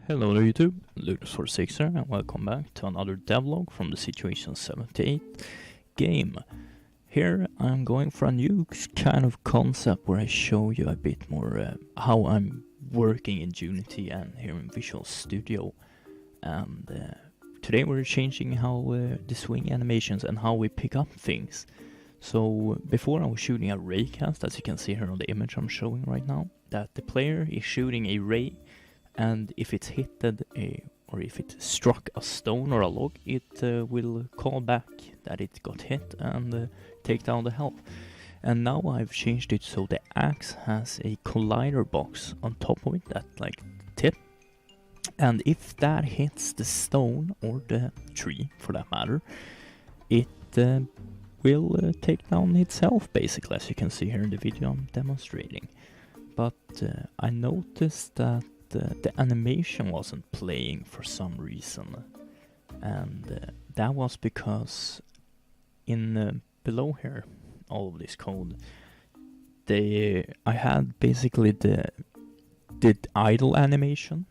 Hello there YouTube, Ludus46 here, and welcome back to another devlog from the Situation78 game. Here I'm going for a new kind of concept where I show you a bit more how I'm working in Unity and here in Visual Studio. And today we're changing how the swing animations and how we pick up things. So before I was shooting a raycast, as you can see here on the image I'm showing right now, that the player is shooting a ray, and if it's hitted or if it struck a stone or a log, it will call back that it got hit and take down the health. And now I've changed it so the axe has a collider box on top of it, that like tip. And if that hits the stone or the tree for that matter, it will take down itself basically, as you can see here in the video I'm demonstrating. But I noticed that the animation wasn't playing for some reason, and that was because in below here, all of this code, I had basically the idle animation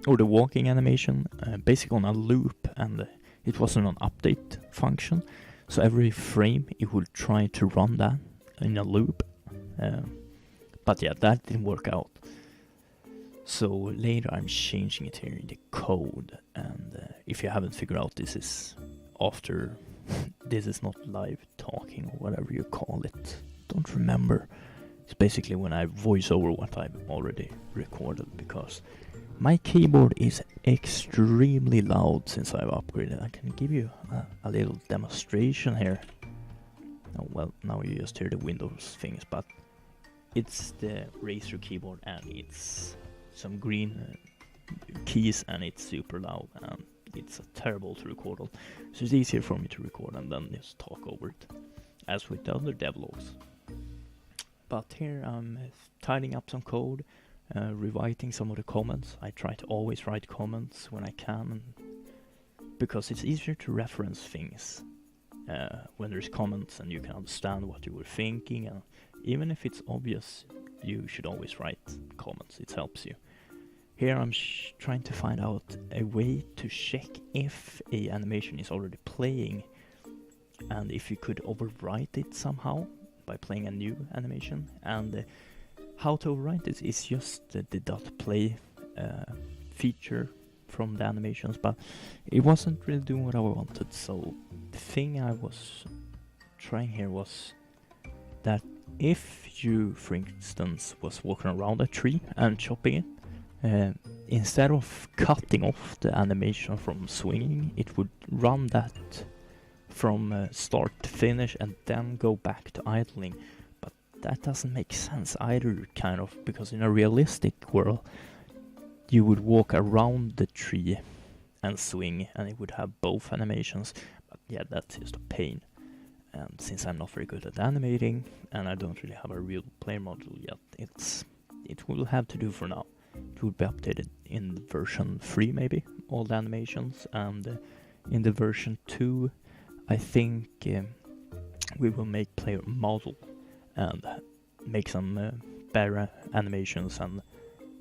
or the walking animation basically on a loop, and it wasn't an update function, so every frame it would try to run that in a loop, but yeah, that didn't work out. So later I'm changing it here in the code, and if you haven't figured out, this is after, this is not live talking or whatever you call it, don't remember. It's basically when I voice over what I've already recorded, because my keyboard is extremely loud since I've upgraded. I can give you a little demonstration here. Oh, well, now you just hear the Windows things, but it's the Razer keyboard and it's some green keys and it's super loud and it's terrible to record on. So it's easier for me to record and then just talk over it, as with the other devlogs. But here I'm tidying up some code, rewriting some of the comments. I try to always write comments when I can, because it's easier to reference things when there's comments and you can understand what you were thinking, and even if it's obvious, you should always write comments, it helps you. Here I'm trying to find out a way to check if a animation is already playing, and if you could overwrite it somehow by playing a new animation. And how to overwrite this is just the .play feature from the animations, but it wasn't really doing what I wanted. So the thing I was trying here was that if you, for instance, was walking around a tree and chopping it, instead of cutting off the animation from swinging, it would run that from start to finish and then go back to idling. But that doesn't make sense either, kind of, because in a realistic world you would walk around the tree and swing and it would have both animations. But yeah, that's just a pain. And since I'm not very good at animating and I don't really have a real player module yet, it will have to do for now. It will be updated in version 3 maybe, all the animations, and in the version 2 I think we will make player model and make some better animations and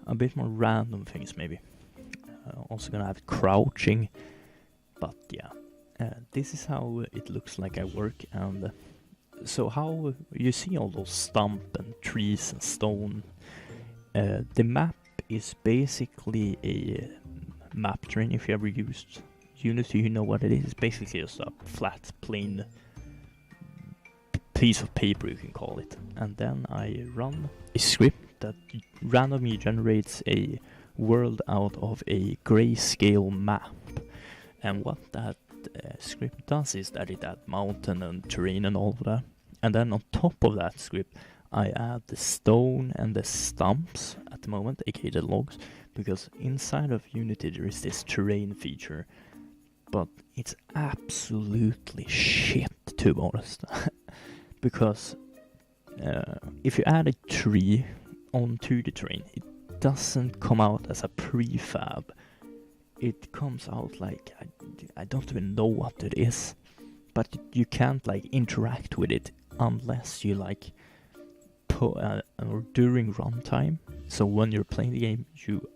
a bit more random things maybe. Also gonna have crouching, but yeah. This is how it looks like I work, and so how you see all those stump and trees and stone. The map is basically a map terrain. If you ever used Unity, you know what it is. It's basically just a flat, plain piece of paper, you can call it. And then I run a script that randomly generates a world out of a grayscale map. And what that script does is that it adds mountain and terrain and all of that, and then on top of that script I add the stone and the stumps at the moment, aka the logs, because inside of Unity there is this terrain feature, but it's absolutely shit, to be honest. Because if you add a tree onto the terrain, it doesn't come out as a prefab. It comes out like, I don't even know what it is, but you can't like interact with it unless you like or during runtime. So when you're playing the game, you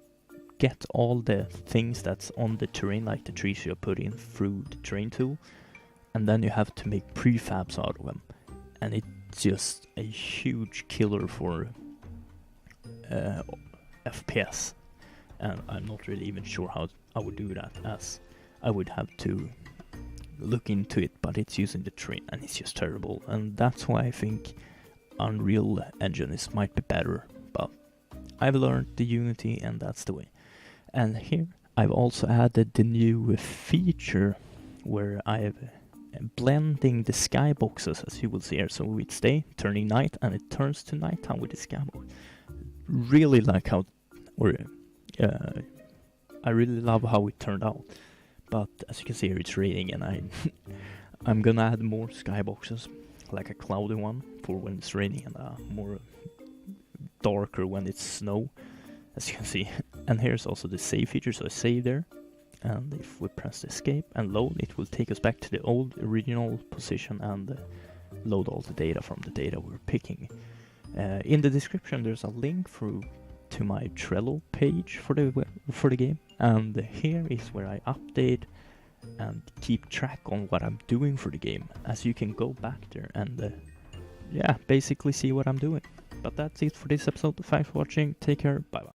get all the things that's on the terrain, like the trees you put in through the terrain tool, and then you have to make prefabs out of them. And it's just a huge killer for FPS. And I'm not really even sure how I would do that, as I would have to look into it, but it's using the terrain and it's just terrible. And that's why I think Unreal Engine might be better, but I've learned the Unity and that's the way. And here I've also added the new feature where I've blending the skyboxes, as you will see here. So it's day turning night and it turns to nighttime with the skybox. Really like how, I really love how it turned out. But as you can see here, it's raining, and I'm gonna add more skyboxes, like a cloudy one for when it's raining, and a more darker when it's snow, as you can see. And here's also the save feature, so I save there, and if we press escape and load, it will take us back to the old original position and load all the data from the data we're picking. In the description there's a link through to my Trello page for the game, and here is where I update and keep track on what I'm doing for the game, as you can go back there and yeah, basically see what I'm doing. But that's it for this episode. Thanks for watching, take care, bye bye.